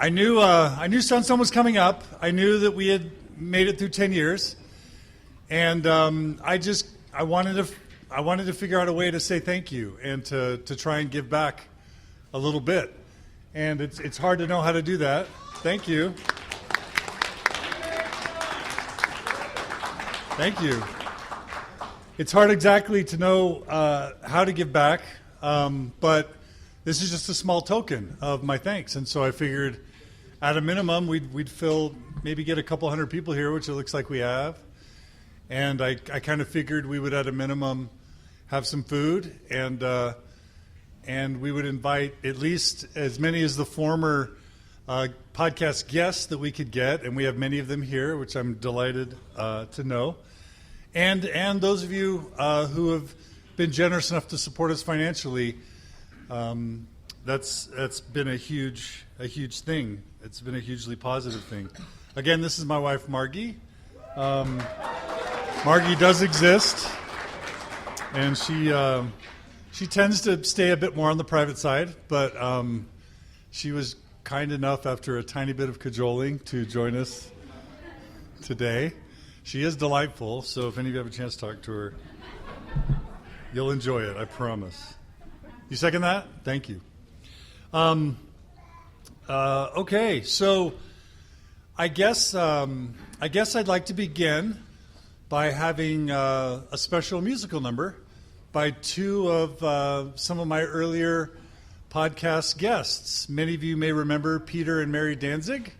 I knew Sunstone was coming up. I knew that we had made it through 10 years, and I wanted to figure out a way to say thank you and to try and give back a little bit. And it's hard to know how to do that. Thank you. Thank you. It's hard exactly to know how to give back, but this is just a small token of my thanks. And so I figured at a minimum we'd maybe get a couple hundred people here, which it looks like we have. And I kind of figured we would at a minimum have some food, and we would invite at least as many as the former podcast guests that we could get, and we have many of them here, which I'm delighted to know. And those of you who have been generous enough to support us financially, that's been a huge thing. It's been a hugely positive thing. Again, this is my wife, Margie. Margie does exist, and she tends to stay a bit more on the private side, but she was kind enough after a tiny bit of cajoling to join us today. She is delightful, so if any of you have a chance to talk to her, you'll enjoy it, I promise. You second that? Thank you. Okay, so I guess I'd like to begin by having a special musical number by two of some of my earlier podcast guests. Many of you may remember Peter and Mary Danzig.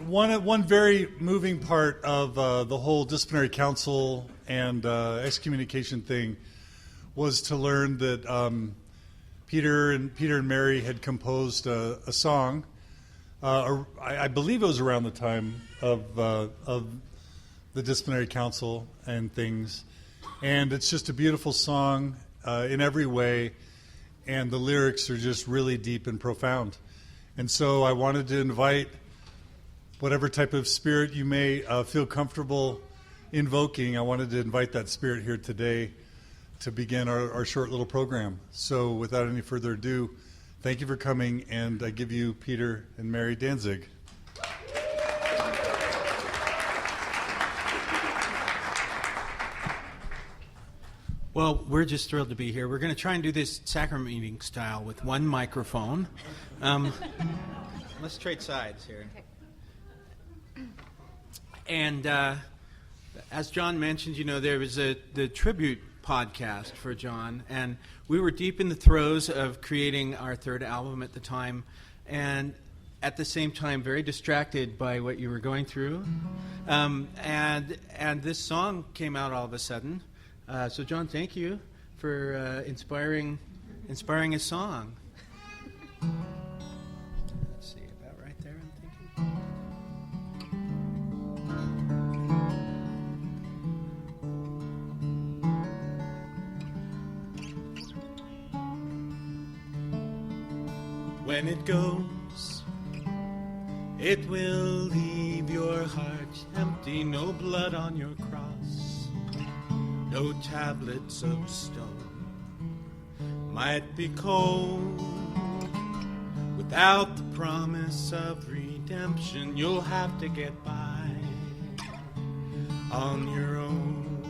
One very moving part of the whole disciplinary council and excommunication thing was to learn that Peter and Mary had composed a song. I believe it was around the time of the disciplinary council and things, and it's just a beautiful song in every way, and the lyrics are just really deep and profound. And so I wanted to invite whatever type of spirit you may feel comfortable invoking. I wanted to invite that spirit here today to begin our short little program. So without any further ado, thank you for coming, and I give you Peter and Mary Danzig. Well, we're just thrilled to be here. We're going to try and do this sacrament meeting style with one microphone. Let's trade sides here. Okay. And as John mentioned, there was the tribute podcast for John, and we were deep in the throes of creating our third album at the time, and at the same time very distracted by what you were going through. And this song came out all of a sudden. So John, thank you for inspiring a song. Let's see, about right there, I'm thinking. When it goes, it will leave your heart empty, no blood on your cross, no tablets of stone. Might be cold, without the promise of redemption, you'll have to get by on your own.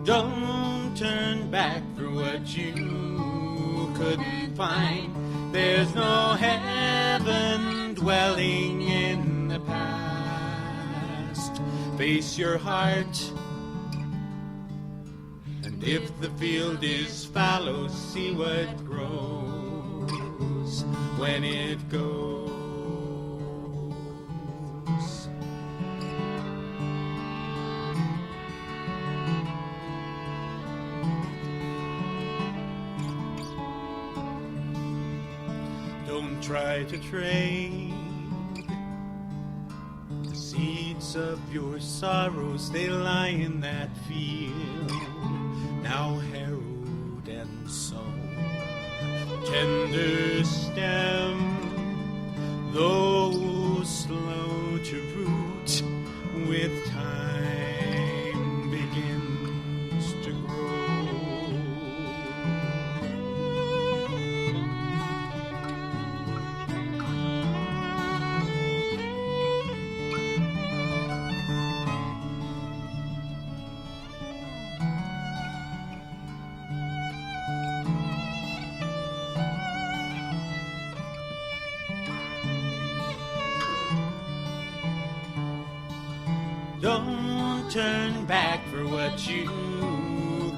Don't turn back for what you couldn't find. There's no heaven dwelling in the past. Face your heart, and if the field is fallow, see what grows when it goes. Don't try to trade the seeds of your sorrows, they lie in that field, now harrowed and sown. Tender stem, though slow to root, with time begins to grow. Don't turn back for what you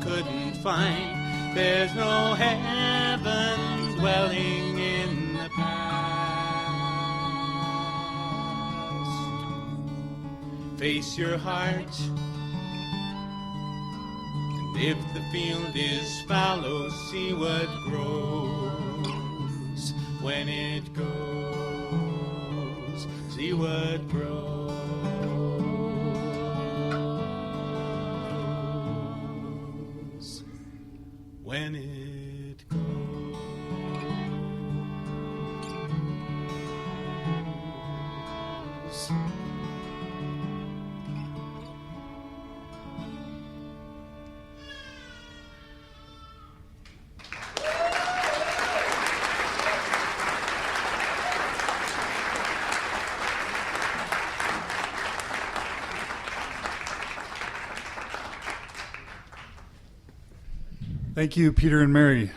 couldn't find. There's no heaven dwelling in the past. Face your heart, and if the field is fallow, see what grows when it goes. See what grows when it goes. Thank you, Peter and Mary.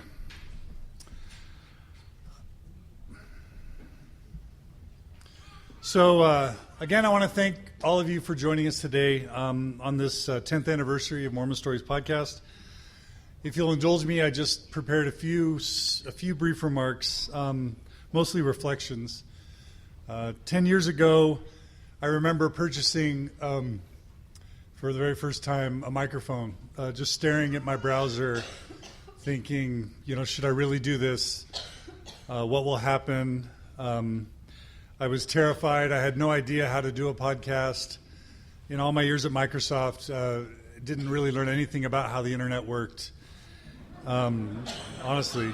So, again, I want to thank all of you for joining us today on this 10th anniversary of Mormon Stories podcast. If you'll indulge me, I just prepared a few brief remarks, mostly reflections. 10 years ago, I remember purchasing, for the very first time, a microphone, just staring at my browser, thinking, should I really do this? What will happen? I was terrified. I had no idea how to do a podcast. In all my years at Microsoft, didn't really learn anything about how the internet worked, honestly.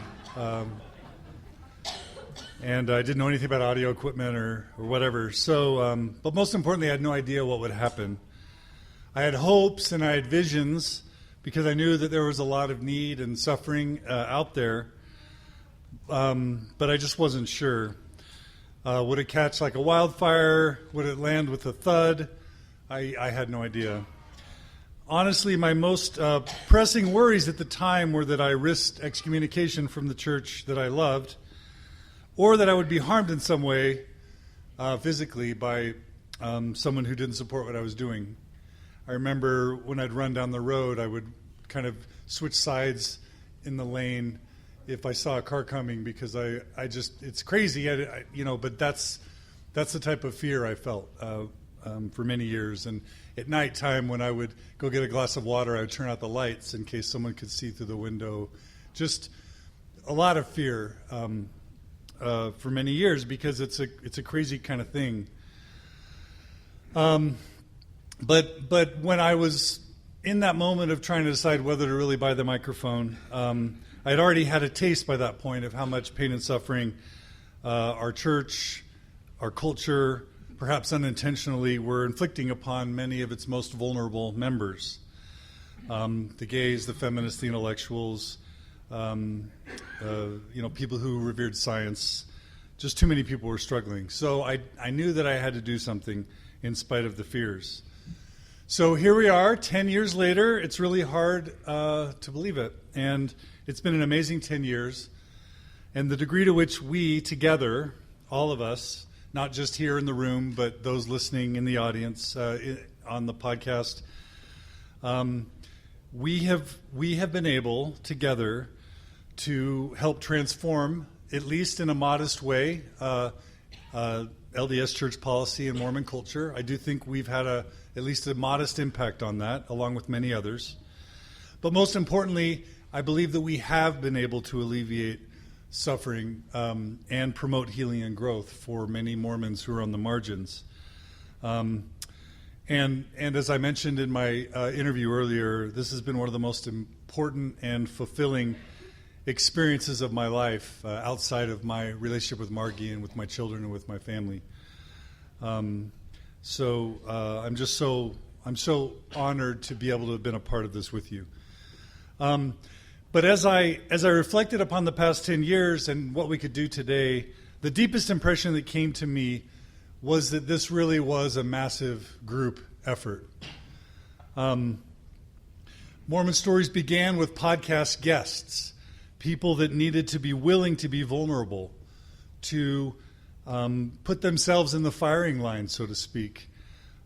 And I didn't know anything about audio equipment or whatever. So, but most importantly, I had no idea what would happen. I had hopes and I had visions because I knew that there was a lot of need and suffering out there, but I just wasn't sure. Would it catch like a wildfire? Would it land with a thud? I had no idea. Honestly, my most pressing worries at the time were that I risked excommunication from the church that I loved, or that I would be harmed in some way physically by someone who didn't support what I was doing. I remember when I'd run down the road, I would kind of switch sides in the lane if I saw a car coming because I just, it's crazy, but that's the type of fear I felt for many years. And at nighttime when I would go get a glass of water, I would turn out the lights in case someone could see through the window. Just a lot of fear for many years because it's a crazy kind of thing. But when I was in that moment of trying to decide whether to really buy the microphone, I had already had a taste by that point of how much pain and suffering our church, our culture, perhaps unintentionally, were inflicting upon many of its most vulnerable members. The gays, the feminists, the intellectuals, people who revered science. Just too many people were struggling. So I knew that I had to do something in spite of the fears. So here we are, 10 years later. It's really hard to believe it. And it's been an amazing 10 years. And the degree to which we together, all of us, not just here in the room, but those listening in the audience on the podcast, we have been able together to help transform, at least in a modest way, LDS church policy and Mormon culture. I do think we've had at least a modest impact on that, along with many others. But most importantly, I believe that we have been able to alleviate suffering and promote healing and growth for many Mormons who are on the margins. And as I mentioned in my interview earlier, this has been one of the most important and fulfilling experiences of my life outside of my relationship with Margie and with my children and with my family. So I'm so honored to be able to have been a part of this with you. But as I reflected upon the past 10 years and what we could do today, the deepest impression that came to me was that this really was a massive group effort. Mormon Stories began with podcast guests, people that needed to be willing to be vulnerable, to put themselves in the firing line, so to speak,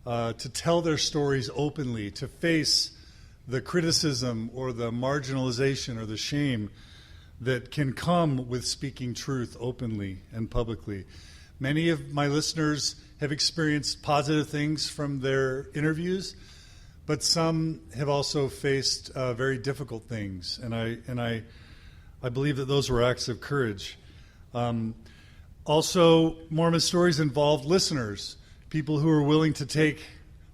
to tell their stories openly, to face the criticism or the marginalization or the shame that can come with speaking truth openly and publicly. Many of my listeners have experienced positive things from their interviews, but some have also faced very difficult things, and I believe that those were acts of courage. Also, Mormon Stories involved listeners, people who are willing to take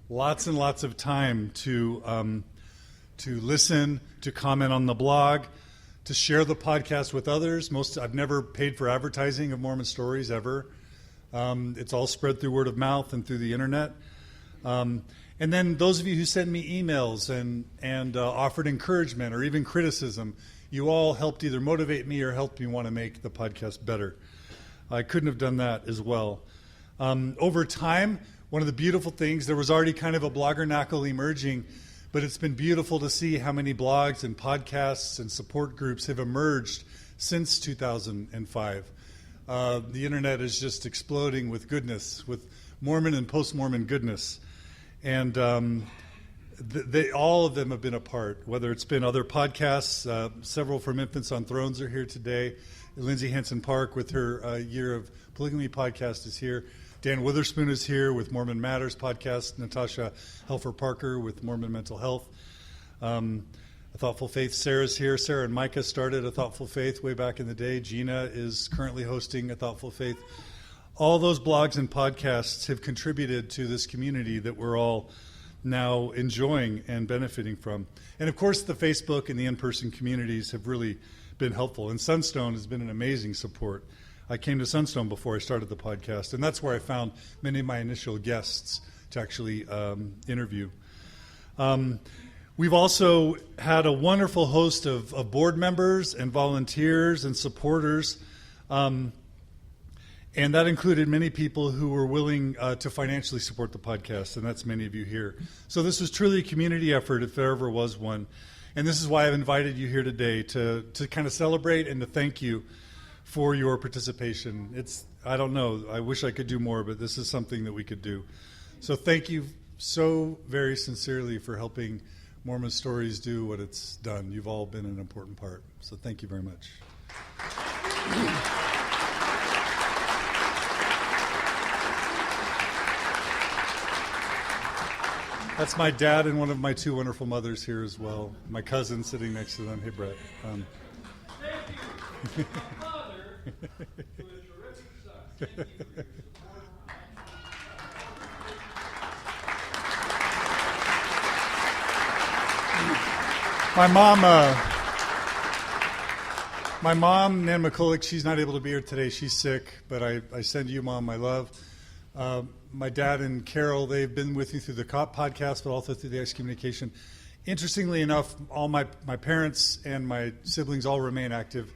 lots and lots of time to listen, to comment on the blog, to share the podcast with others. I've never paid for advertising of Mormon Stories ever. It's all spread through word of mouth and through the internet. And then those of you who sent me emails and offered encouragement or even criticism, you all helped either motivate me or helped me want to make the podcast better. I couldn't have done that as well. Over time, one of the beautiful things, there was already kind of a blogger knackle emerging, but it's been beautiful to see how many blogs and podcasts and support groups have emerged since 2005. The internet is just exploding with goodness, with Mormon and post-Mormon goodness. And all of them have been a part, whether it's been other podcasts. Several from Infants on Thrones are here today. Lindsay Hansen Park with her Year of Polygamy podcast is here. Dan Witherspoon is here with Mormon Matters podcast. Natasha Helfer Parker with Mormon Mental Health. A Thoughtful Faith, Sarah's here. Sarah and Micah started A Thoughtful Faith way back in the day. Gina is currently hosting A Thoughtful Faith. All those blogs and podcasts have contributed to this community that we're all now enjoying and benefiting from. And of course, the Facebook and the in-person communities have really been helpful. And Sunstone has been an amazing support. I came to Sunstone before I started the podcast, and that's where I found many of my initial guests to actually interview. We've also had a wonderful host of board members and volunteers and supporters, and that included many people who were willing to financially support the podcast, and that's many of you here. So this was truly a community effort, if there ever was one. And this is why I've invited you here today to kind of celebrate and to thank you for your participation. I don't know, I wish I could do more, but this is something that we could do. So thank you so very sincerely for helping Mormon Stories do what it's done. You've all been an important part. So thank you very much. That's my dad and one of my two wonderful mothers here as well. My cousin sitting next to them. Hey, Brett. Thank you, Father, to a terrific son. Thank you for your support. My mom, Nan McCulloch, she's not able to be here today. She's sick, but I send you, Mom, my love. My dad and Carol, they've been with me through the COP podcast, but also through the excommunication. Interestingly enough, all my parents and my siblings all remain active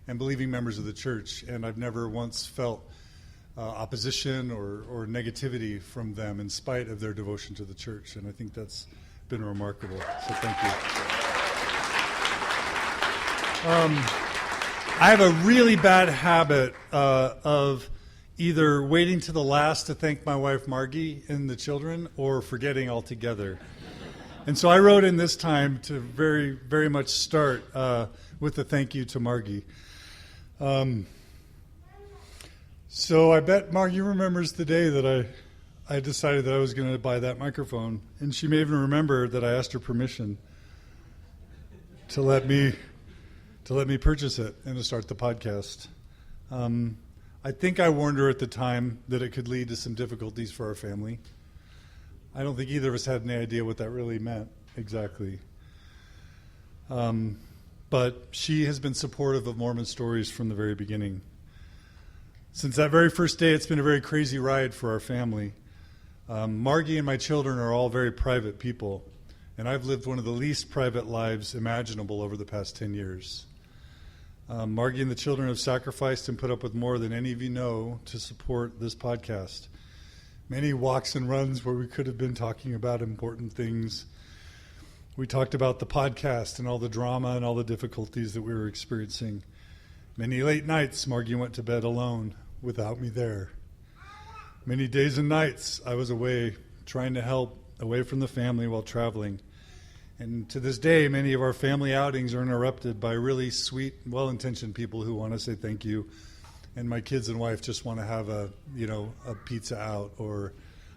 and believing members of the church, and I've never once felt opposition or negativity from them in spite of their devotion to the church, and I think that's been remarkable, so thank you. I have a really bad habit of either waiting to the last to thank my wife Margie and the children or forgetting altogether. And so I wrote in this time to very, very much start with a thank you to Margie. So I bet Margie remembers the day that I decided that I was going to buy that microphone. And she may even remember that I asked her permission to let me purchase it and to start the podcast. I think I warned her at the time that it could lead to some difficulties for our family. I don't think either of us had any idea what that really meant exactly. But she has been supportive of Mormon Stories from the very beginning. Since that very first day, it's been a very crazy ride for our family. Margie and my children are all very private people, and I've lived one of the least private lives imaginable over the past 10 years. Margie and the children have sacrificed and put up with more than any of you know to support this podcast. Many walks and runs where we could have been talking about important things. We talked about the podcast and all the drama and all the difficulties that we were experiencing. Many late nights, Margie went to bed alone without me there. Many days and nights I was away trying to help away from the family while traveling. And to this day, many of our family outings are interrupted by really sweet, well-intentioned people who want to say thank you. And my kids and wife just want to have a pizza out or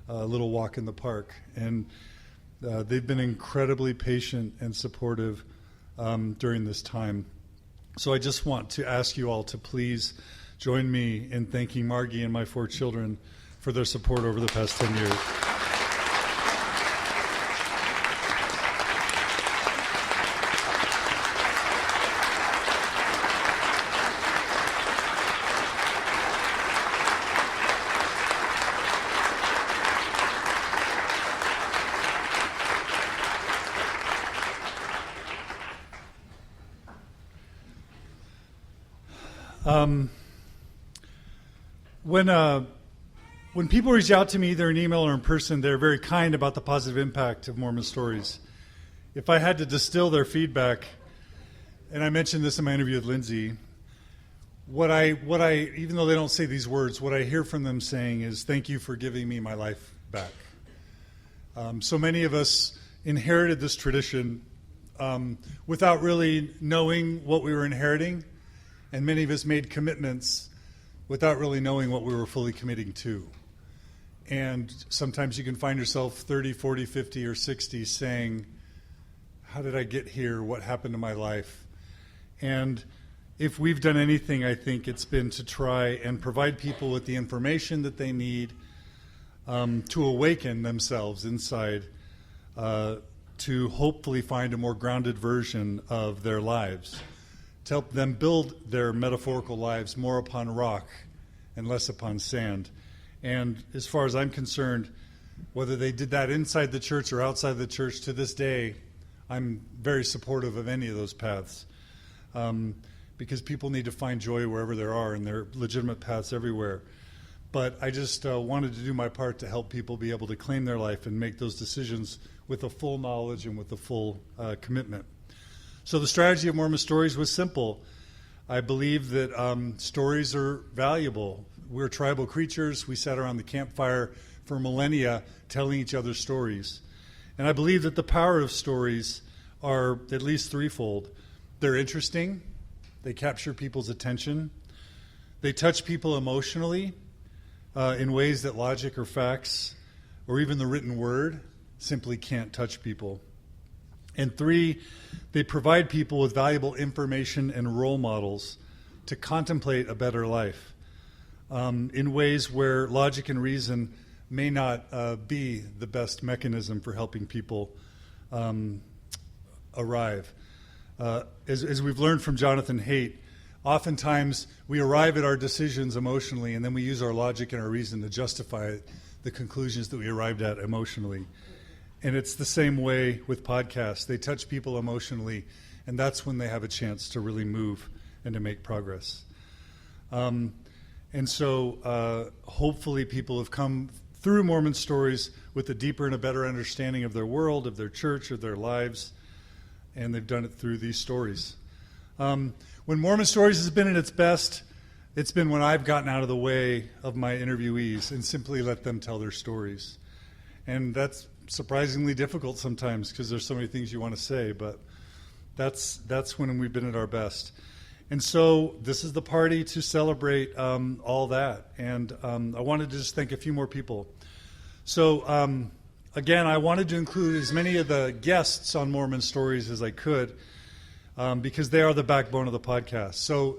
a little walk in the park. And they've been incredibly patient and supportive during this time. So I just want to ask you all to please join me in thanking Margie and my 4 children for their support over the past 10 years. When people reach out to me, either in email or in person, they're very kind about the positive impact of Mormon Stories. If I had to distill their feedback, and I mentioned this in my interview with Lindsay, what I, even though they don't say these words, what I hear from them saying is, thank you for giving me my life back. So many of us inherited this tradition without really knowing what we were inheriting, and many of us made commitments without really knowing what we were fully committing to. And sometimes you can find yourself 30, 40, 50, or 60 saying, how did I get here? What happened to my life? And if we've done anything, I think it's been to try and provide people with the information that they need to awaken themselves inside, to hopefully find a more grounded version of their lives, to help them build their metaphorical lives more upon rock and less upon sand. And as far as I'm concerned, whether they did that inside the church or outside the church, to this day, I'm very supportive of any of those paths. Because people need to find joy wherever there are, and there are legitimate paths everywhere. But I just wanted to do my part to help people be able to claim their life and make those decisions with a full knowledge and with a full commitment. So the strategy of Mormon Stories was simple. I believe that stories are valuable. We're tribal creatures. We sat around the campfire for millennia telling each other stories. And I believe that the power of stories are at least threefold. They're interesting. They capture people's attention. They touch people emotionally in ways that logic or facts or even the written word simply can't touch people. And 3, they provide people with valuable information and role models to contemplate a better life in ways where logic and reason may not be the best mechanism for helping people arrive. As we've learned from Jonathan Haidt, oftentimes we arrive at our decisions emotionally, and then we use our logic and our reason to justify the conclusions that we arrived at emotionally. And it's the same way with podcasts. They touch people emotionally, and that's when they have a chance to really move and to make progress. And so hopefully people have come through Mormon Stories with a deeper and a better understanding of their world, of their church, of their lives, and they've done it through these stories. When Mormon Stories has been at its best, it's been when I've gotten out of the way of my interviewees and simply let them tell their stories. And that's surprisingly difficult sometimes because there's so many things you want to say, but that's when we've been at our best. And so this is the party to celebrate all that. And I wanted to just thank a few more people. So again, I wanted to include as many of the guests on Mormon Stories as I could because they are the backbone of the podcast. So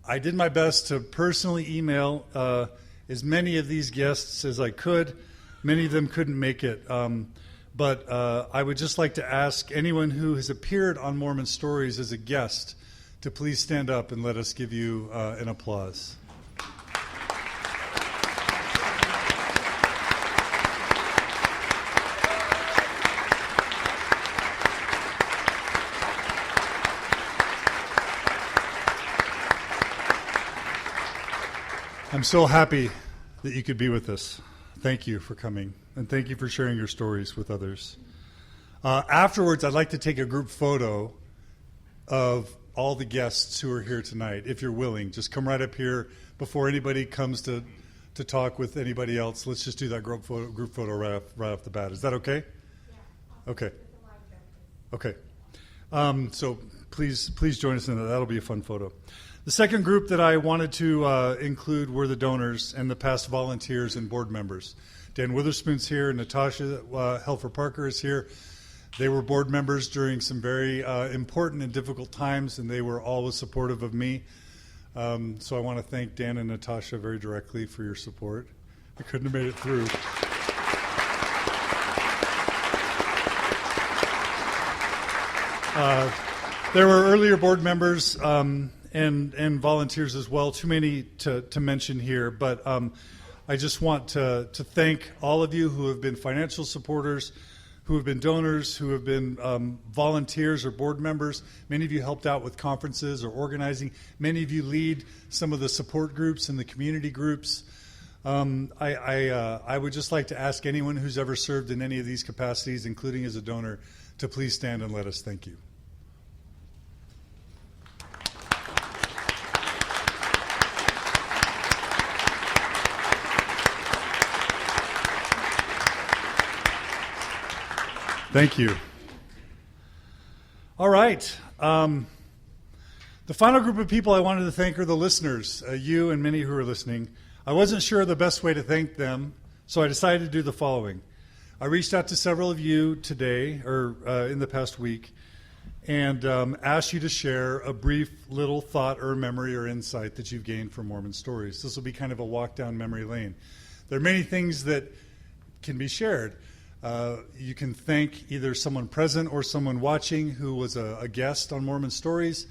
I did my best to personally email as many of these guests as I could. Many of them couldn't make it. But I would just like to ask anyone who has appeared on Mormon Stories as a guest to please stand up and let us give you an applause. I'm so happy that you could be with us. Thank you for coming, and thank you for sharing your stories with others. Afterwards, I'd like to take a group photo of all the guests who are here tonight, if you're willing. Just come right up here before anybody comes to to talk with anybody else, let's just do that group photo right off the bat. Is that okay? Yeah. Okay. Okay. So please join us in that. That'll be a fun photo. The second group that I wanted to include were the donors and the past volunteers and board members. Dan Witherspoon's here. Natasha Helfer Parker is here. They were board members during some very important and difficult times, and they were always supportive of me. So I want to thank Dan and Natasha very directly for your support. I couldn't have made it through. There were earlier board members and volunteers as well, too many to mention here, but I just want to thank all of you who have been financial supporters, who have been donors, who have been volunteers or board members. Many of you helped out with conferences or organizing. Many of you lead some of the support groups and the community groups. I would just like to ask anyone who's ever served in any of these capacities, including as a donor, to please stand and let us thank you. Thank you. All right. The final group of people I wanted to thank are the listeners, you and many who are listening. I wasn't sure of the best way to thank them, so I decided to do the following. I reached out to several of you today, or in the past week, and asked you to share a brief little thought or memory or insight that you've gained from Mormon stories. This will be kind of a walk down memory lane. There are many things that can be shared. You can thank either someone present or someone watching who was a guest on Mormon Stories.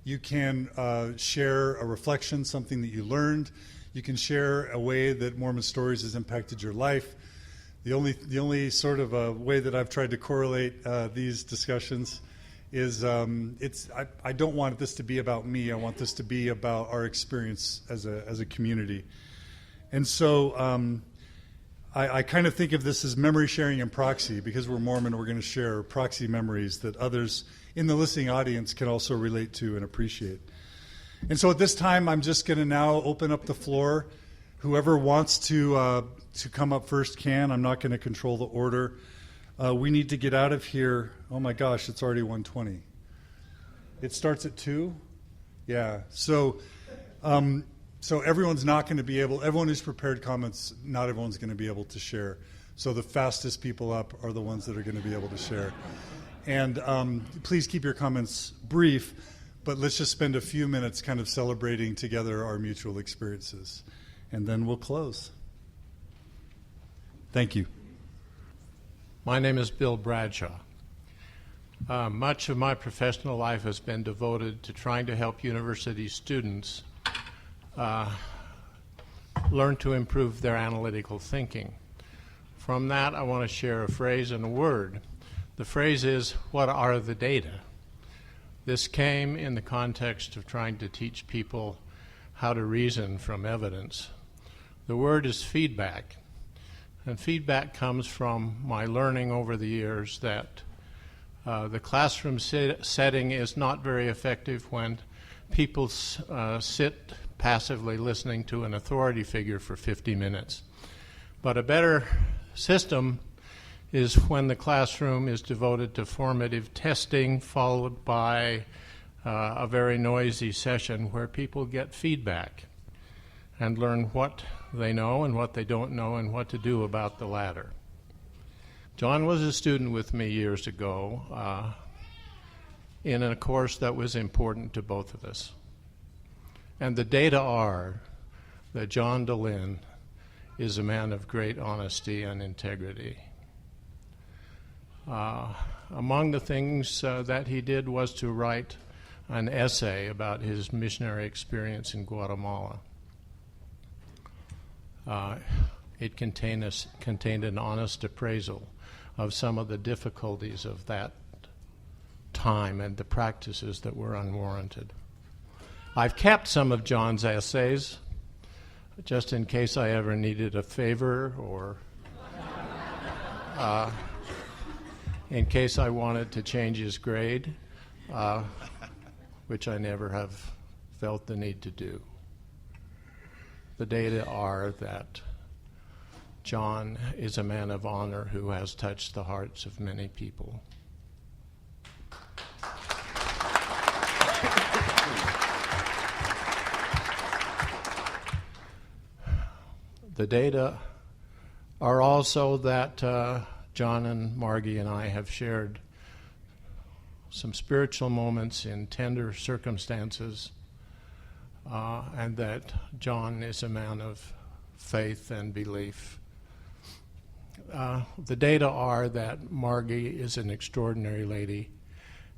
You can share a reflection, something that you learned. You can share a way that Mormon Stories has impacted your life. The only sort of way that I've tried to correlate these discussions is I don't want this to be about me. I want this to be about our experience as a community. And so I kind of think of this as memory sharing and proxy. Because we're Mormon, we're going to share proxy memories that others in the listening audience can also relate to and appreciate. And so at this time, I'm just going to now open up the floor. Whoever wants to come up first can. I'm not going to control the order. We need to get out of here. Oh my gosh, it's already 1:20. It starts at 2? Yeah. So everyone's not going to be able, everyone who's prepared comments, not everyone's going to be able to share. So the fastest people up are the ones that are going to be able to share. And please keep your comments brief, but let's just spend a few minutes kind of celebrating together our mutual experiences. And then we'll close. Thank you. My name is Bill Bradshaw. Much of my professional life has been devoted to trying to help university students learn to improve their analytical thinking. From that, I want to share a phrase and a word. The phrase is, what are the data? This came in the context of trying to teach people how to reason from evidence. The word is feedback. And feedback comes from my learning over the years that the classroom setting is not very effective when people sit passively listening to an authority figure for 50 minutes. But a better system is when the classroom is devoted to formative testing, followed by a very noisy session where people get feedback and learn what they know and what they don't know and what to do about the latter. John was a student with me years ago in a course that was important to both of us. And the data are that John Dehlin is a man of great honesty and integrity. Among the things that he did was to write an essay about his missionary experience in Guatemala. It contained an honest appraisal of some of the difficulties of that time and the practices that were unwarranted. I've kept some of John's essays just in case I ever needed a favor or in case I wanted to change his grade, which I never have felt the need to do. The data are that John is a man of honor who has touched the hearts of many people. The data are also that John and Margie and I have shared some spiritual moments in tender circumstances, and that John is a man of faith and belief. The data are that Margie is an extraordinary lady,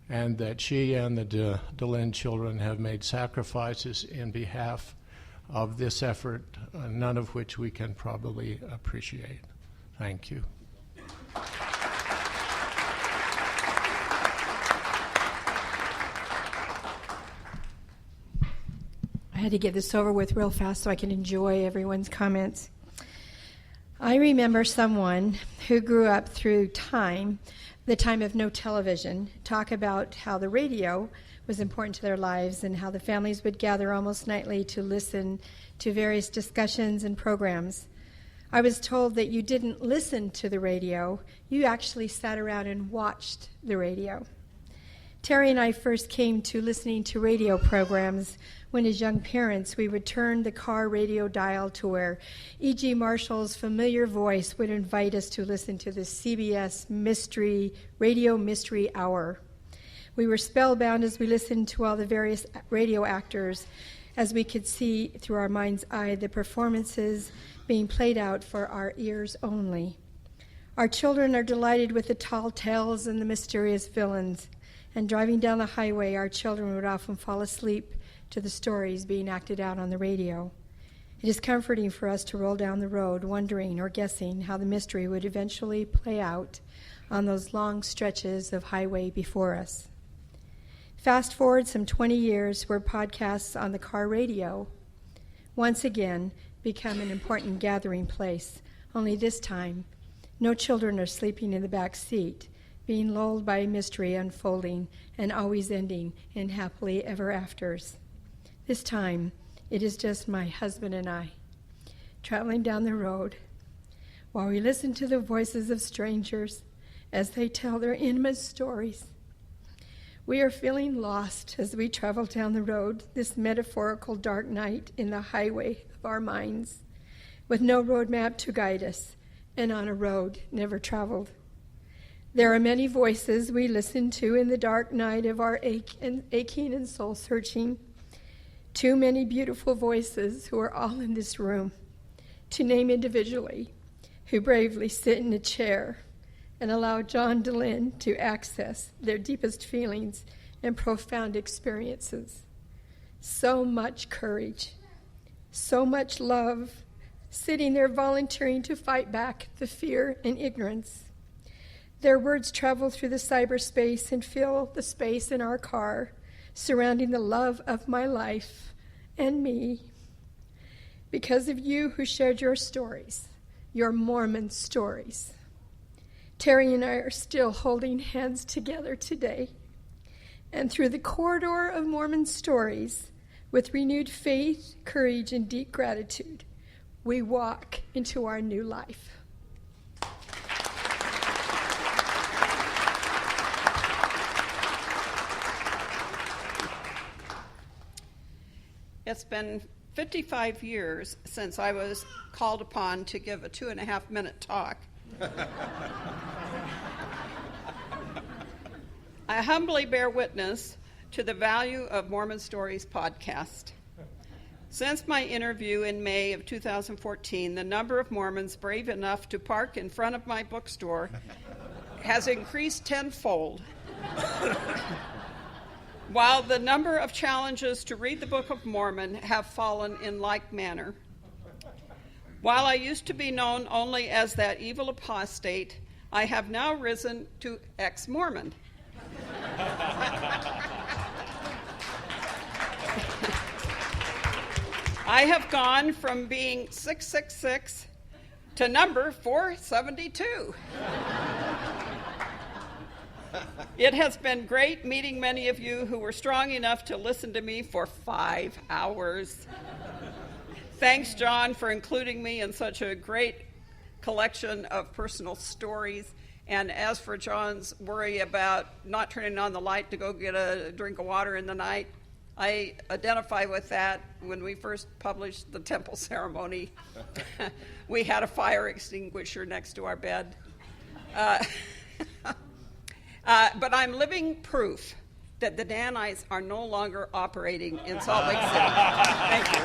and that she and the Dehlin children have made sacrifices in behalf of this effort, none of which we can probably appreciate. Thank you. I had to get this over with real fast so I can enjoy everyone's comments. I remember someone who grew up through the time of no television, talk about how the radio was important to their lives and how the families would gather almost nightly to listen to various discussions and programs. I was told that you didn't listen to the radio, you actually sat around and watched the radio. Terry and I first came to listening to radio programs when, as young parents, we would turn the car radio dial to where E.G. Marshall's familiar voice would invite us to listen to the CBS Radio Mystery Hour. We were spellbound as we listened to all the various radio actors, as we could see through our mind's eye the performances being played out for our ears only. Our children are delighted with the tall tales and the mysterious villains, and driving down the highway, our children would often fall asleep to the stories being acted out on the radio. It is comforting for us to roll down the road wondering or guessing how the mystery would eventually play out on those long stretches of highway before us. Fast forward some 20 years where podcasts on the car radio once again become an important gathering place, only this time no children are sleeping in the back seat, being lulled by a mystery unfolding and always ending in happily ever afters. This time, it is just my husband and I, traveling down the road, while we listen to the voices of strangers as they tell their intimate stories. We are feeling lost as we travel down the road, this metaphorical dark night in the highway of our minds, with no road map to guide us, and on a road never traveled. There are many voices we listen to in the dark night of our aching and soul-searching. Too many beautiful voices who are all in this room, to name individually, who bravely sit in a chair and allow John Dehlin to access their deepest feelings and profound experiences. So much courage, so much love, sitting there volunteering to fight back the fear and ignorance. Their words travel through the cyberspace and fill the space in our car, surrounding the love of my life and me. Because of you who shared your stories, your Mormon stories, Terry and I are still holding hands together today. And through the corridor of Mormon stories, with renewed faith, courage, and deep gratitude, we walk into our new life. It's been 55 years since I was called upon to give a 2.5-minute talk. I humbly bear witness to the value of Mormon Stories podcast. Since my interview in May of 2014, the number of Mormons brave enough to park in front of my bookstore has increased tenfold, while the number of challenges to read the Book of Mormon have fallen in like manner. While I used to be known only as that evil apostate, I have now risen to ex-Mormon. I have gone from being 666 to number 472. It has been great meeting many of you who were strong enough to listen to me for 5 hours. Thanks, John, for including me in such a great collection of personal stories. And as for John's worry about not turning on the light to go get a drink of water in the night, I identify with that. When we first published the temple ceremony, we had a fire extinguisher next to our bed. But I'm living proof that the Danites are no longer operating in Salt Lake City. Thank you.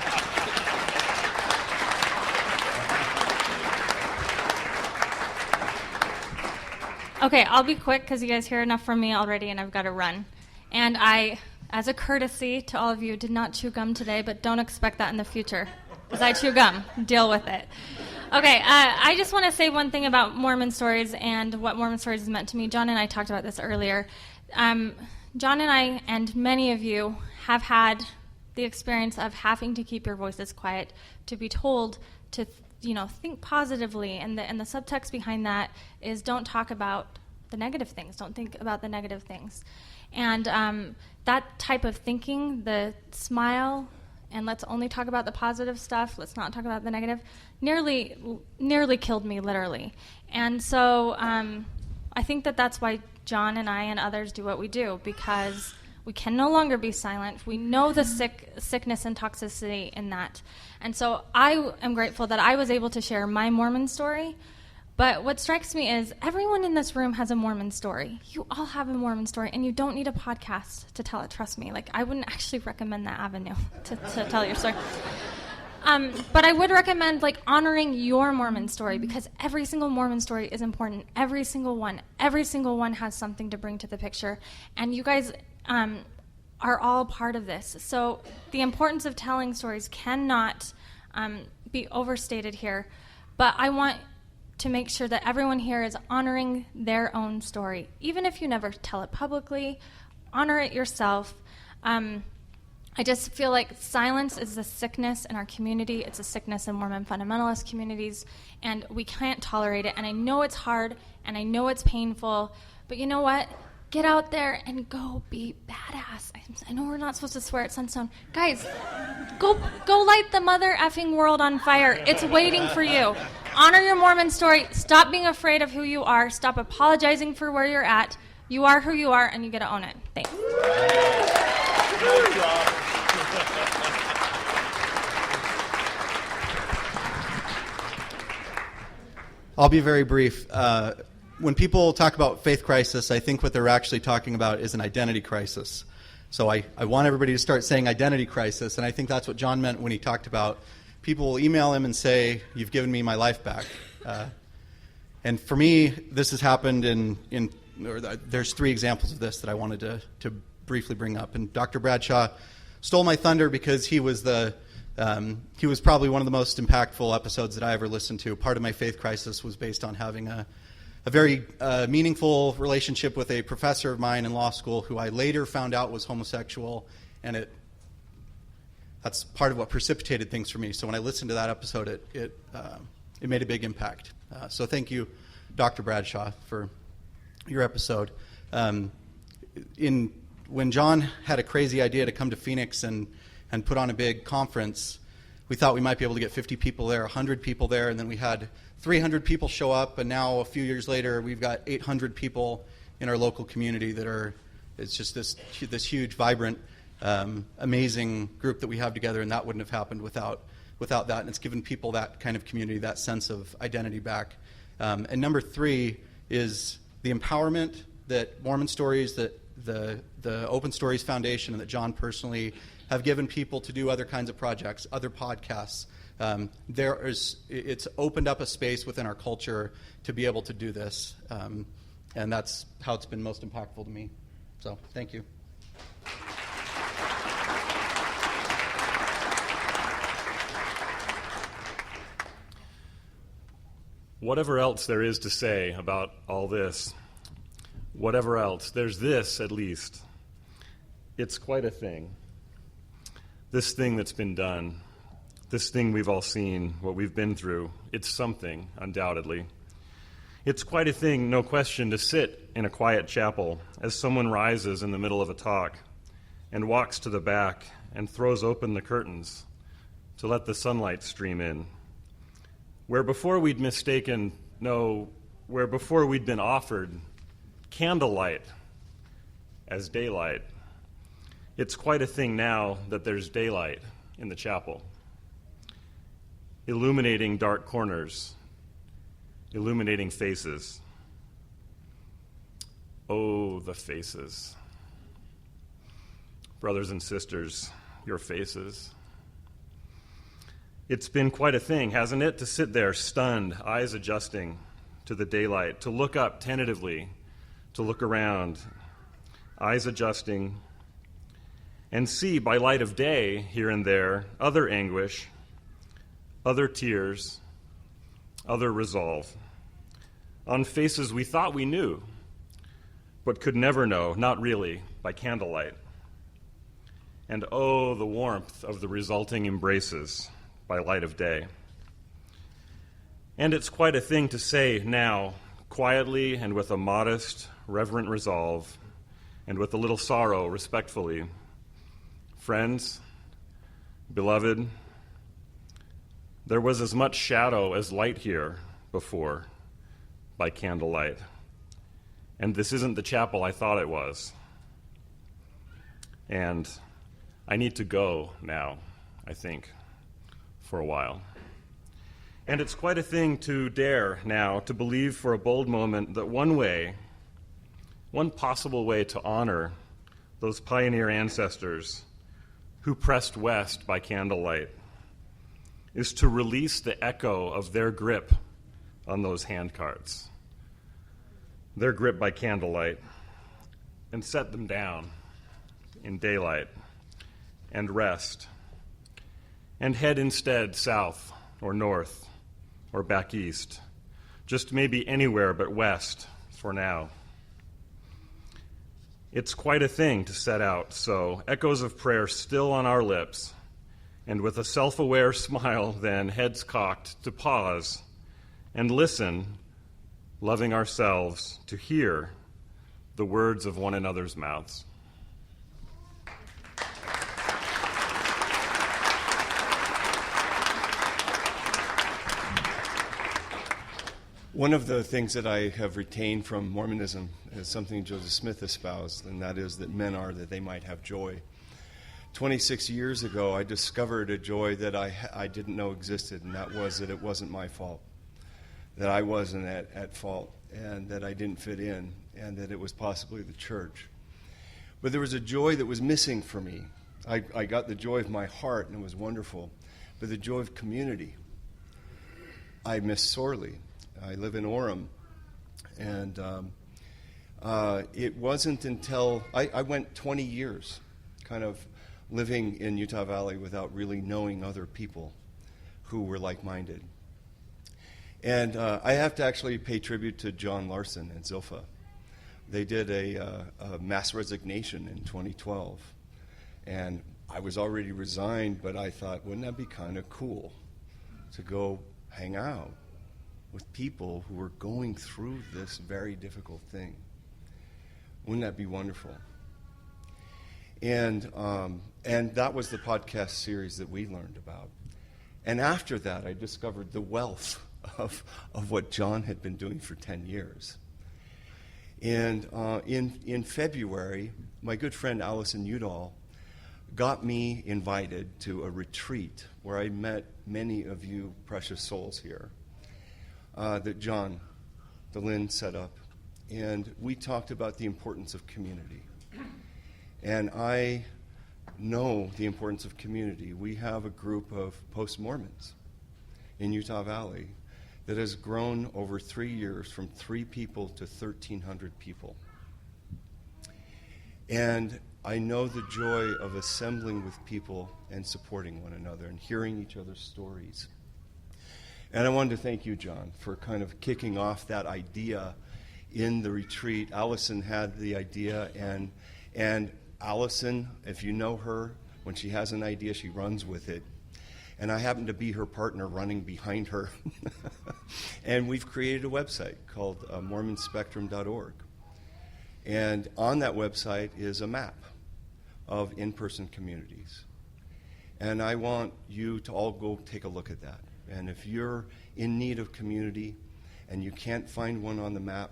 Okay, I'll be quick because you guys hear enough from me already and I've got to run. And I, as a courtesy to all of you, did not chew gum today, but don't expect that in the future because I chew gum. Deal with it. Okay, I just want to say one thing about Mormon stories and what Mormon stories has meant to me. John and I talked about this earlier. John and I and many of you have had the experience of having to keep your voices quiet, to be told to think positively, and the subtext behind that is don't talk about the negative things, don't think about the negative things. And that type of thinking, the smile, and let's only talk about the positive stuff, let's not talk about the negative, nearly killed me, literally. And so I think that's why John and I and others do what we do, because we can no longer be silent. We know the sickness and toxicity in that. And so I am grateful that I was able to share my Mormon story. But what strikes me is everyone in this room has a Mormon story. You all have a Mormon story, and you don't need a podcast to tell it, trust me. Like, I wouldn't actually recommend that avenue to tell your story. But I would recommend honoring your Mormon story, because every single Mormon story is important. Every single one has something to bring to the picture. And you guys are all part of this. So the importance of telling stories cannot be overstated here. But I want to make sure that everyone here is honoring their own story. Even if you never tell it publicly, honor it yourself. I just feel like silence is a sickness in our community. It's a sickness in Mormon fundamentalist communities, and we can't tolerate it. And I know it's hard, and I know it's painful, but you know what? Get out there and go be badass. I know we're not supposed to swear at Sunstone. Guys, go light the mother effing world on fire. It's waiting for you. Honor your Mormon story. Stop being afraid of who you are. Stop apologizing for where you're at. You are who you are, and you get to own it. Thanks. Good job. I'll be very brief. When people talk about faith crisis, I think what they're actually talking about is an identity crisis. So I want everybody to start saying identity crisis, and I think that's what John meant when he talked about people will email him and say, "You've given me my life back." And for me, this has happened there's 3 examples of this that I wanted to briefly bring up. And Dr. Bradshaw stole my thunder because he was probably one of the most impactful episodes that I ever listened to. Part of my faith crisis was based on having a very meaningful relationship with a professor of mine in law school who I later found out was homosexual, and that's part of what precipitated things for me. So when I listened to that episode, it made a big impact. So thank you, Dr. Bradshaw, for your episode. When John had a crazy idea to come to Phoenix and put on a big conference, we thought we might be able to get 50 people there, 100 people there, and then we had 300 people show up, and now a few years later, we've got 800 people in our local community it's just this huge, vibrant, amazing group that we have together, and that wouldn't have happened without that, and it's given people that kind of community, that sense of identity back. And number 3 is the empowerment that Mormon Stories, that the Open Stories Foundation, and that John personally have given people to do other kinds of projects, other podcasts. It's opened up a space within our culture to be able to do this, and that's how it's been most impactful to me. So, thank you. Whatever else there is to say about all this, whatever else, there's this at least. It's quite a thing. This thing that's been done, this thing we've all seen, what we've been through, it's something, undoubtedly. It's quite a thing, no question, to sit in a quiet chapel as someone rises in the middle of a talk and walks to the back and throws open the curtains to let the sunlight stream in. Where before we'd been offered candlelight as daylight, it's quite a thing now that there's daylight in the chapel, illuminating dark corners, illuminating faces. Oh, the faces. Brothers and sisters, your faces. It's been quite a thing, hasn't it, to sit there stunned, eyes adjusting to the daylight, to look up tentatively, to look around, eyes adjusting, and see by light of day, here and there, other anguish, other tears, other resolve, on faces we thought we knew, but could never know, not really, by candlelight. And oh, the warmth of the resulting embraces by light of day. And it's quite a thing to say now, quietly and with a modest, reverent resolve, and with a little sorrow, respectfully, friends, beloved, there was as much shadow as light here before by candlelight. And this isn't the chapel I thought it was. And I need to go now, I think, for a while. And it's quite a thing to dare now to believe for a bold moment that one possible way to honor those pioneer ancestors who pressed west by candlelight is to release the echo of their grip on those handcarts, their grip by candlelight, and set them down in daylight and rest, and head instead south or north or back east, just maybe anywhere but west for now. It's quite a thing to set out, so echoes of prayer still on our lips, and with a self-aware smile then, heads cocked, to pause and listen, loving ourselves, to hear the words of one another's mouths. One of the things that I have retained from Mormonism is something Joseph Smith espoused, and that is that men are that they might have joy. 26 years ago, I discovered a joy that I didn't know existed, and that was that it wasn't my fault, that I wasn't at fault, and that I didn't fit in, and that it was possibly the church. But there was a joy that was missing for me. I got the joy of my heart, and it was wonderful, but the joy of community I miss sorely. I live in Orem, and it wasn't until I went 20 years kind of living in Utah Valley without really knowing other people who were like-minded. And I have to actually pay tribute to John Larson and Zilpha. They did a mass resignation in 2012, and I was already resigned, but I thought, wouldn't that be kind of cool to go hang out with people who were going through this very difficult thing? Wouldn't that be wonderful? And that was the podcast series that we learned about. And after that, I discovered the wealth of what John had been doing for 10 years. And in February, my good friend Allison Udall got me invited to a retreat where I met many of you precious souls here that John Dehlin set up. And we talked about the importance of community. And I know the importance of community. We have a group of post-Mormons in Utah Valley that has grown over 3 years from 3 people to 1,300 people. And I know the joy of assembling with people and supporting one another and hearing each other's stories. And I wanted to thank you, John, for kind of kicking off that idea in the retreat. Allison had the idea, and Allison, if you know her, when she has an idea, she runs with it. And I happen to be her partner running behind her. And we've created a website called mormonspectrum.org. And on that website is a map of in-person communities. And I want you to all go take a look at that. And if you're in need of community and you can't find one on the map,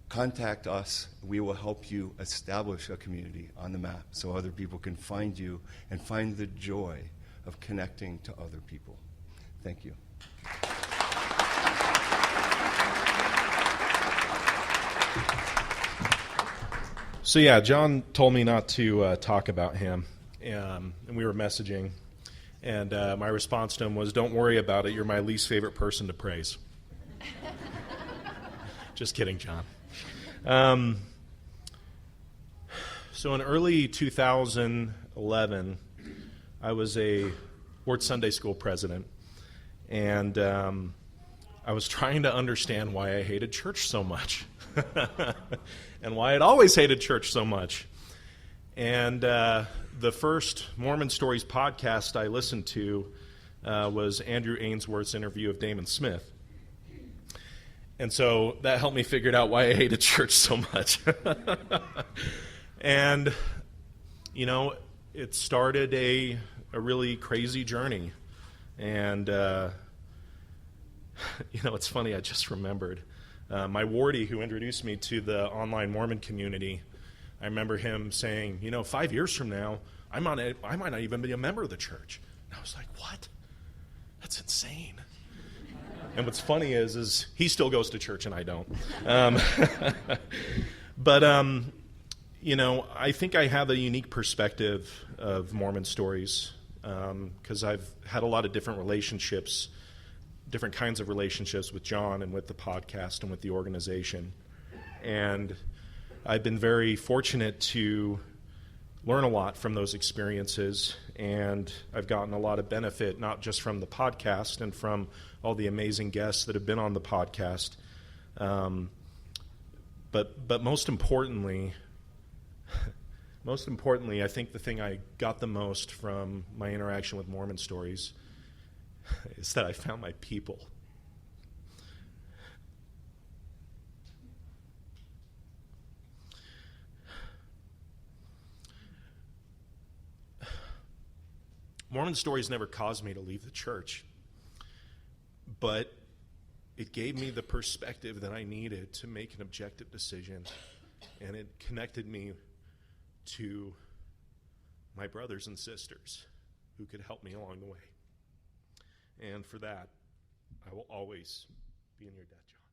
contact us. We will help you establish a community on the map so other people can find you and find the joy of connecting to other people. Thank you. So yeah, John told me not to talk about him, and we were messaging, and my response to him was, "Don't worry about it. You're my least favorite person to praise." Just kidding, John. So in early 2011, I was a Ward Sunday School president, and I was trying to understand why I hated church so much. And why I'd always hated church so much. And the first Mormon Stories podcast I listened to was Andrew Ainsworth's interview of Damon Smith. And so that helped me figure out why I hated church so much. And, you know, it started a really crazy journey. And, you know, it's funny, I just remembered. My wardie who introduced me to the online Mormon community, I remember him saying, you know, 5 years from now, I might not even be a member of the church. And I was like, what? That's insane. And what's funny is he still goes to church and I don't. But, you know, I think I have a unique perspective of Mormon Stories because I've had a lot of different relationships, different kinds of relationships with John and with the podcast and with the organization. And I've been very fortunate to learn a lot from those experiences, and I've gotten a lot of benefit, not just from the podcast and from all the amazing guests that have been on the podcast, but most importantly, I think the thing I got the most from my interaction with Mormon Stories is that I found my people. Mormon Stories never caused me to leave the church, but it gave me the perspective that I needed to make an objective decision, and it connected me to my brothers and sisters who could help me along the way. And for that, I will always be in your debt, John.